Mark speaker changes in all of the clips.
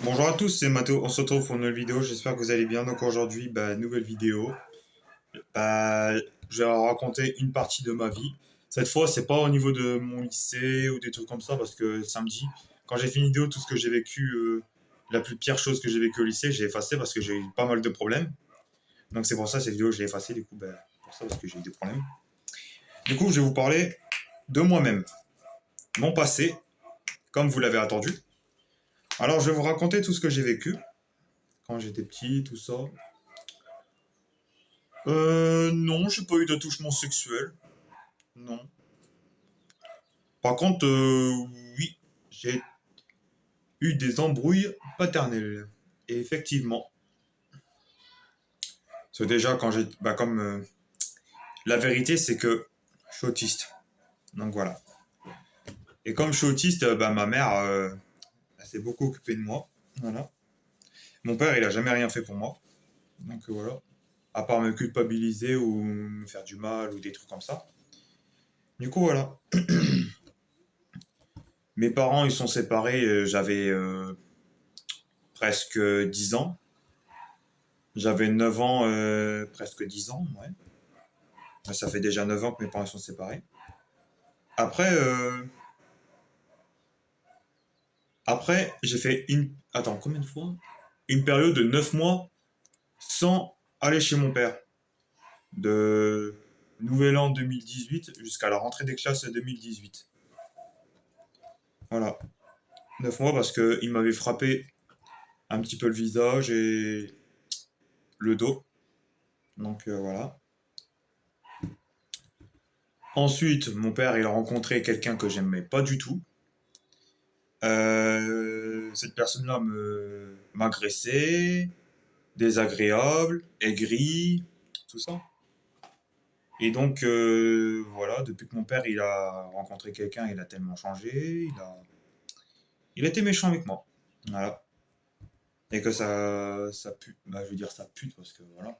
Speaker 1: Bonjour à tous, c'est Mathéo, on se retrouve pour une nouvelle vidéo, j'espère que vous allez bien. Donc aujourd'hui, nouvelle vidéo. Bah, je vais raconter une partie de ma vie. Cette fois, c'est pas au niveau de mon lycée ou des trucs comme ça, parce que samedi, quand j'ai fait une vidéo, tout ce que j'ai vécu, la plus pire chose que j'ai vécu au lycée, j'ai effacé parce que j'ai eu pas mal de problèmes. Donc c'est pour ça cette vidéo, je l'ai effacée, du coup, pour ça, parce que j'ai eu des problèmes. Du coup, je vais vous parler de moi-même, mon passé, comme vous l'avez attendu. Alors, je vais vous raconter tout ce que j'ai vécu quand j'étais petit, tout ça. Non, j'ai pas eu d'attouchement sexuel. Non. Par contre, oui, j'ai eu des embrouilles paternelles. Et effectivement, c'est déjà quand j'ai, comme la vérité, c'est que je suis autiste. Donc voilà. Et comme je suis autiste, ma mère, elle s'est beaucoup occupée de moi. Voilà. Mon père, il a jamais rien fait pour moi. Donc voilà. À part me culpabiliser ou me faire du mal ou des trucs comme ça. Du coup, voilà. Mes parents, ils sont séparés, j'avais presque 10 ans. J'avais 9 ans, presque 10 ans, ouais. Ça fait déjà 9 ans que mes parents sont séparés. Après, j'ai fait une... Attends, combien de fois? Une période de 9 mois sans aller chez mon père. De Nouvel An 2018 jusqu'à la rentrée des classes 2018. Voilà. 9 mois parce qu'il m'avait frappé un petit peu le visage et le dos. Donc voilà. Ensuite, mon père, il a rencontré quelqu'un que j'aimais pas du tout. Cette personne-là m'agressait, désagréable, aigri, tout ça. Et donc, voilà, depuis que mon père il a rencontré quelqu'un, il a tellement changé, il a été méchant avec moi. Voilà. Et que ça pue. Je veux dire, ça pue parce que voilà.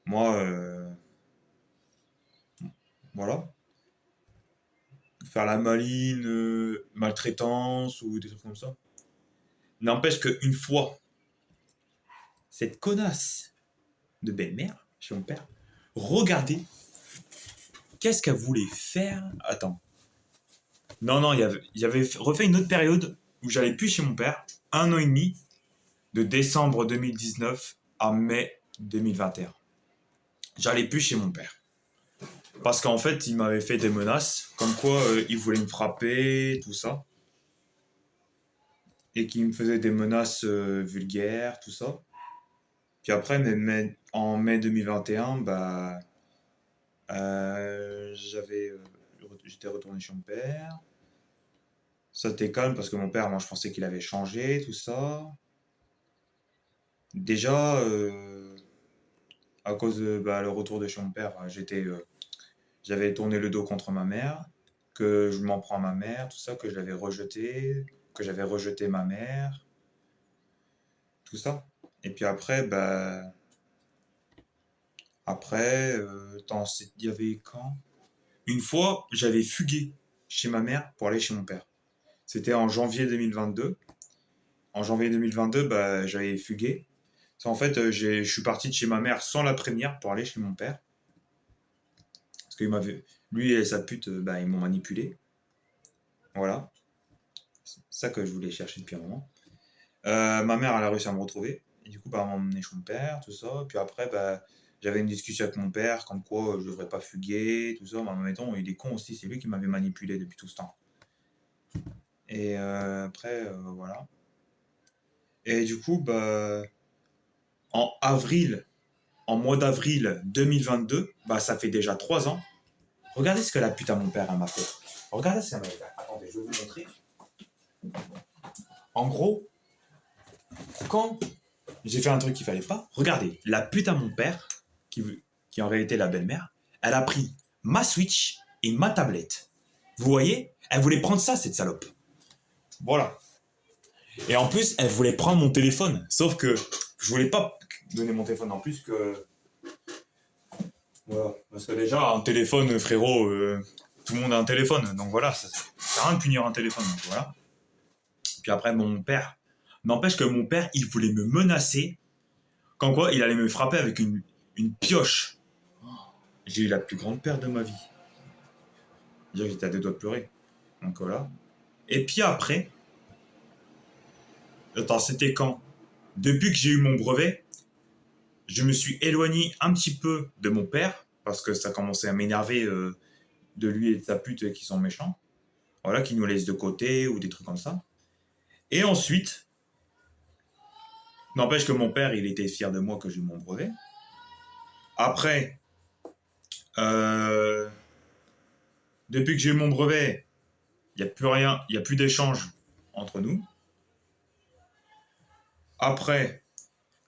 Speaker 1: Moi, voilà. Faire la maline, maltraitance ou des trucs comme ça. N'empêche qu'une fois, cette connasse de belle-mère, chez mon père, regardez, qu'est-ce qu'elle voulait faire? Attends. Non, non, il y avait refait une autre période où j'allais plus chez mon père, 1 an et demi, de décembre 2019 à mai 2021. J'allais plus chez mon père. Parce qu'en fait, il m'avait fait des menaces, comme quoi il voulait me frapper, tout ça. Et qu'il me faisait des menaces vulgaires, tout ça. Puis après, en mai 2021, j'étais retourné chez mon père. Ça était calme parce que mon père, moi, je pensais qu'il avait changé, tout ça. Déjà, à cause de le retour de chez mon père, j'avais tourné le dos contre ma mère, que je m'en prends à ma mère, tout ça, que j'avais rejeté ma mère, tout ça. Et puis après, il y avait quand? Une fois, j'avais fugué chez ma mère pour aller chez mon père. C'était en janvier 2022. En janvier 2022, j'avais fugué. En fait, je suis parti de chez ma mère sans la prévenir pour aller chez mon père. Parce qu'il m'avait, lui et sa pute, ils m'ont manipulé. Voilà. C'est ça que je voulais chercher depuis un moment. Ma mère, elle a réussi à me retrouver. Et du coup, elle m'a emmené chez mon père, tout ça. Puis après, j'avais une discussion avec mon père, comme quoi je devrais pas fuguer, tout ça. Mais en même temps, il est con aussi, c'est lui qui m'avait manipulé depuis tout ce temps. Et après, voilà. Et du coup, en avril, en mois d'avril 2022, ça fait déjà 3 ans. Regardez ce que la pute à mon père elle m'a fait. Regardez ce qu'elle m'a fait. Attendez, je vais vous montrer. En gros, quand j'ai fait un truc qu'il fallait pas, regardez, la pute à mon père, qui, qui en réalité est la belle-mère, elle a pris ma Switch et ma tablette. Vous voyez? Elle voulait prendre ça, cette salope. Voilà. Et en plus, elle voulait prendre mon téléphone. Sauf que je voulais pas donner mon téléphone en plus que... Voilà. Parce que déjà, un téléphone, frérot, tout le monde a un téléphone. Donc voilà, ça sert à rien de punir un téléphone. Donc voilà. Puis après, mon père, N'empêche que mon père, il voulait me menacer. Quand quoi, il allait me frapper avec une pioche. J'ai eu la plus grande perte de ma vie. J'étais à deux doigts de pleurer. Donc voilà. Et puis après, attends, c'était quand? Depuis que j'ai eu mon brevet, je me suis éloigné un petit peu de mon père, parce que ça commençait à m'énerver de lui et de sa pute qui sont méchants. Voilà, qui nous laissent de côté ou des trucs comme ça. Et ensuite, n'empêche que mon père, il était fier de moi que j'ai eu mon brevet. Après, euh, depuis que j'ai eu mon brevet, il n'y a plus rien, il n'y a plus d'échange entre nous. Après,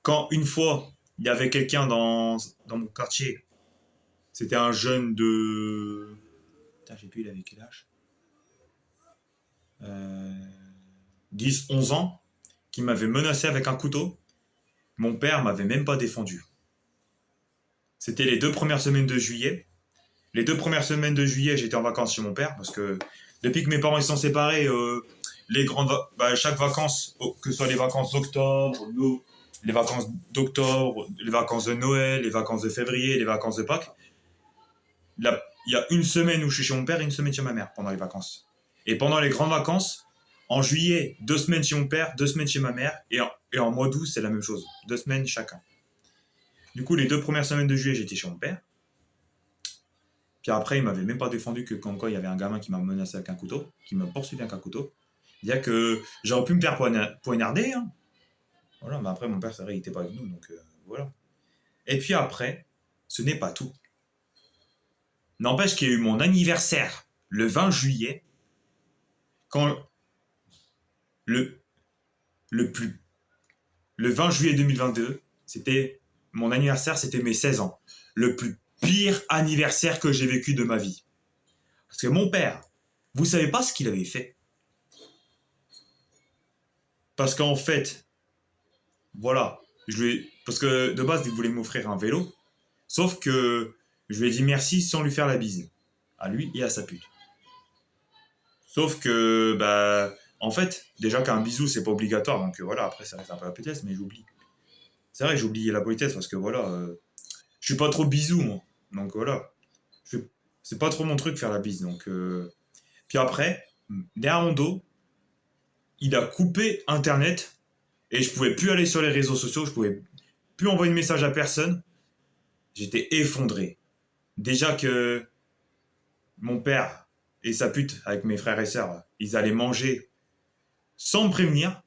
Speaker 1: quand une fois, il y avait quelqu'un dans mon quartier, c'était un jeune de... Putain, j'ai plus, il avait quel âge 10, 11 ans, qui m'avait menacé avec un couteau. Mon père m'avait même pas défendu. C'était les 2 premières semaines de juillet. Les 2 premières semaines de juillet, j'étais en vacances chez mon père, parce que depuis que mes parents ils sont séparés, chaque vacances, que ce soit les vacances d'octobre, les vacances d'octobre, les vacances de Noël, les vacances de février, les vacances de Pâques, il y a une semaine où je suis chez mon père et une semaine chez ma mère pendant les vacances. Et pendant les grandes vacances, en juillet, 2 semaines chez mon père, 2 semaines chez ma mère, et en mois d'août, c'est la même chose, 2 semaines chacun. Du coup, les 2 premières semaines de juillet, j'étais chez mon père. Puis après, il m'avait même pas défendu que quand quoi, il y avait un gamin qui m'a menacé avec un couteau, qui m'a poursuivi avec un couteau. C'est-à-dire que j'aurais pu me faire poignarder. Hein. Voilà, mais après, mon père, c'est vrai, il était pas avec nous, donc voilà. Et puis après, ce n'est pas tout. N'empêche qu'il y a eu mon anniversaire le 20 juillet, quand le, le plus le 20 juillet 2022, c'était mon anniversaire, c'était mes 16 ans. Le plus pire anniversaire que j'ai vécu de ma vie. Parce que mon père, vous savez pas ce qu'il avait fait. Parce qu'en fait, voilà, parce que de base, il voulait m'offrir un vélo. Sauf que je lui ai dit merci sans lui faire la bise. À lui et à sa pute. Sauf que, en fait, déjà qu'un bisou, c'est pas obligatoire. Donc voilà, après, ça reste un peu la politesse, mais j'oublie. C'est vrai que j'ai oublié la politesse parce que voilà, je suis pas trop bisou, moi. Donc voilà. Je- C'est pas trop mon truc faire la bise. Donc, puis après, derrière mon dos, il a coupé Internet et je pouvais plus aller sur les réseaux sociaux, je pouvais plus envoyer de message à personne. J'étais effondré. Déjà que mon père et sa pute, avec mes frères et sœurs, ils allaient manger sans me prévenir.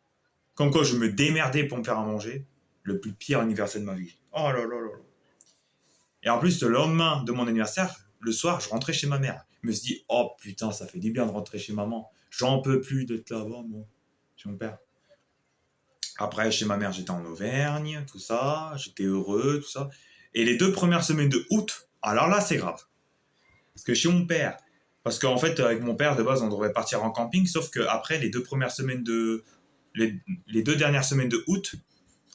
Speaker 1: Comme quoi je me démerdais pour me faire à manger. Le plus pire anniversaire de ma vie. Oh là là là. Et en plus, le lendemain de mon anniversaire, le soir, je rentrais chez ma mère. Je me suis dit, oh putain, ça fait du bien de rentrer chez maman. J'en peux plus d'être là-bas, moi, chez mon père. Après, chez ma mère, j'étais en Auvergne, tout ça. J'étais heureux, tout ça. Et les 2 premières semaines de août, alors là, c'est grave. Parce que chez mon père, parce qu'en fait, avec mon père, de base, on devrait partir en camping, sauf qu'après, les 2 dernières semaines de août,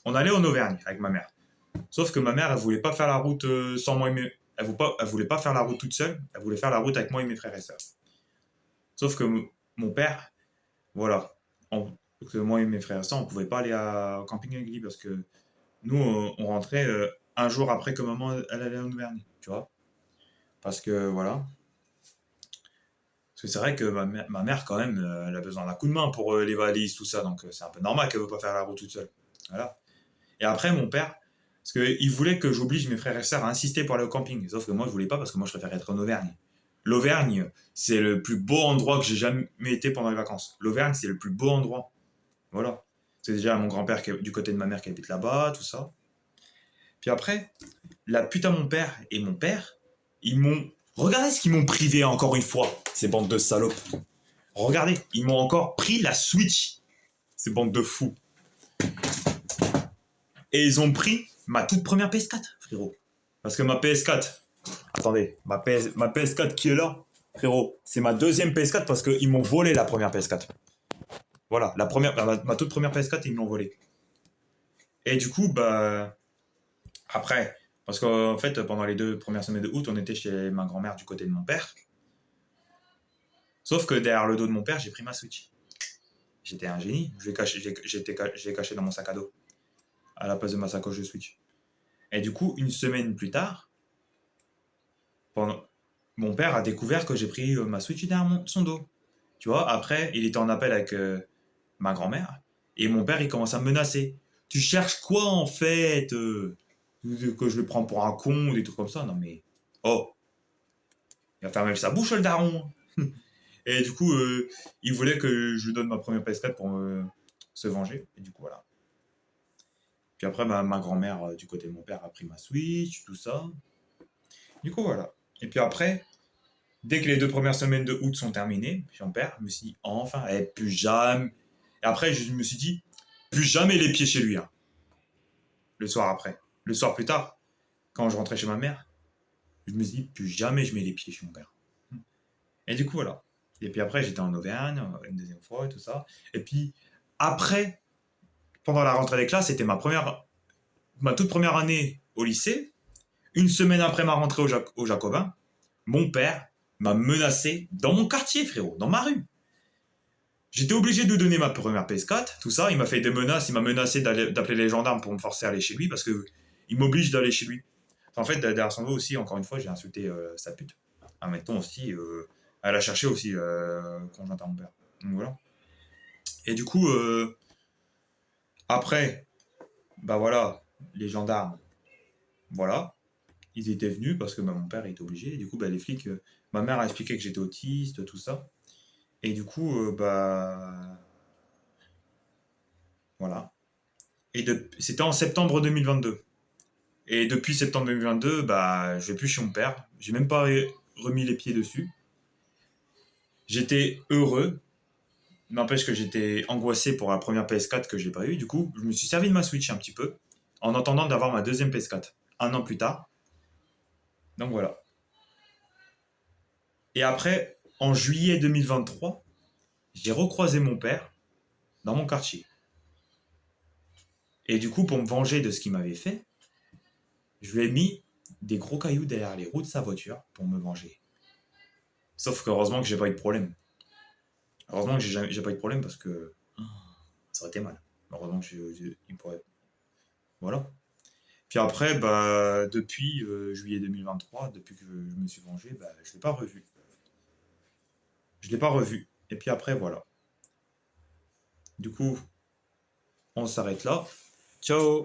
Speaker 1: on allait en Auvergne avec ma mère. Sauf que ma mère, elle voulait pas faire la route sans moi et elle voulait pas faire la route toute seule, elle voulait faire la route avec moi et mes frères et sœurs. Sauf que mon père, voilà, que moi et mes frères et sœurs, on pouvait pas aller au camping avec lui parce que nous, on rentrait un jour après que maman, elle allait en Auvergne, tu vois. Parce que, voilà. Parce que c'est vrai que ma mère quand même, elle a besoin d'un coup de main pour les valises, tout ça, donc c'est un peu normal qu'elle veut pas faire la route toute seule. Voilà. Et après, mon père, parce qu'il voulait que j'oblige mes frères et sœurs à insister pour aller au camping. Sauf que moi, je voulais pas parce que moi, je préfère être en Auvergne. L'Auvergne, c'est le plus beau endroit que j'ai jamais été pendant les vacances. L'Auvergne, c'est le plus beau endroit. Voilà. C'est déjà mon grand-père du côté de ma mère qui habite là-bas, tout ça. Puis après, la pute à mon père et mon père, ils m'ont... Regardez ce qu'ils m'ont privé encore une fois, ces bandes de salopes. Regardez, ils m'ont encore pris la Switch, ces bandes de fous. Et ils ont pris ma toute première PS4, frérot. Parce que ma PS4, attendez, ma PS4 qui est là, frérot, c'est ma deuxième PS4 parce qu'ils m'ont volé la première PS4. Voilà, ma toute première PS4, ils me l'ont volée. Et du coup, après, parce qu'en fait, pendant les 2 premières semaines de août, on était chez ma grand-mère du côté de mon père. Sauf que derrière le dos de mon père, j'ai pris ma Switch. J'étais un génie. Je l'ai caché dans mon sac à dos, à la place de ma sacoche de Switch. Et du coup, une semaine plus tard, pendant... mon père a découvert que j'ai pris ma Switch derrière son dos. Tu vois, après, il était en appel avec ma grand-mère. Et mon père, il commence à me menacer. Tu cherches quoi en fait que je le prends pour un con ou des trucs comme ça. Non mais... Oh, il va fermer sa bouche le daron. Et du coup, il voulait que je lui donne ma première PS4 pour se venger. Et du coup, voilà. Puis après, ma grand-mère, du côté de mon père, a pris ma Switch, tout ça. Du coup, voilà. Et puis après, dès que les 2 premières semaines de août sont terminées, mon père me suis dit, enfin, plus jamais. Et après, je me suis dit, plus jamais les pieds chez lui. Hein. Le soir après. Le soir plus tard, quand je rentrais chez ma mère, je me suis dit, plus jamais je mets les pieds chez mon père. Et du coup, voilà. Et puis après, j'étais en Auvergne, une deuxième fois et tout ça. Et puis après, pendant la rentrée des classes, c'était ma toute première année au lycée. Une semaine après ma rentrée au Jacobin, mon père m'a menacé dans mon quartier, frérot, dans ma rue. J'étais obligé de lui donner ma première PS4, tout ça. Il m'a fait des menaces, il m'a menacé d'appeler les gendarmes pour me forcer à aller chez lui parce que il m'oblige d'aller chez lui. En fait, derrière son dos aussi, encore une fois, j'ai insulté sa pute. Admettons aussi, elle a cherché aussi conjointe à mon père. Donc voilà. Et du coup, après, bah voilà, les gendarmes, voilà, ils étaient venus parce que mon père était obligé. Et du coup, bah, les flics, ma mère a expliqué que j'étais autiste, tout ça. Et du coup, bah voilà. C'était en septembre 2022. Et depuis septembre 2022, bah, je vais plus chez mon père. J'ai même pas remis les pieds dessus. J'étais heureux. N'empêche que j'étais angoissé pour la première PS4 que j'ai pas eu. Du coup, je me suis servi de ma Switch un petit peu en attendant d'avoir ma deuxième PS4 un an plus tard. Donc voilà. Et après, en juillet 2023, j'ai recroisé mon père dans mon quartier. Et du coup, pour me venger de ce qu'il m'avait fait, je lui ai mis des gros cailloux derrière les roues de sa voiture pour me venger. Sauf qu'heureusement que j'ai pas eu de problème. Heureusement que j'ai pas eu de problème parce que ça aurait été mal. Heureusement que il pourrait. Voilà. Puis après, bah, depuis juillet 2023, depuis que je me suis vengé, bah, je l'ai pas revu. Je l'ai pas revu. Et puis après, voilà. Du coup, on s'arrête là. Ciao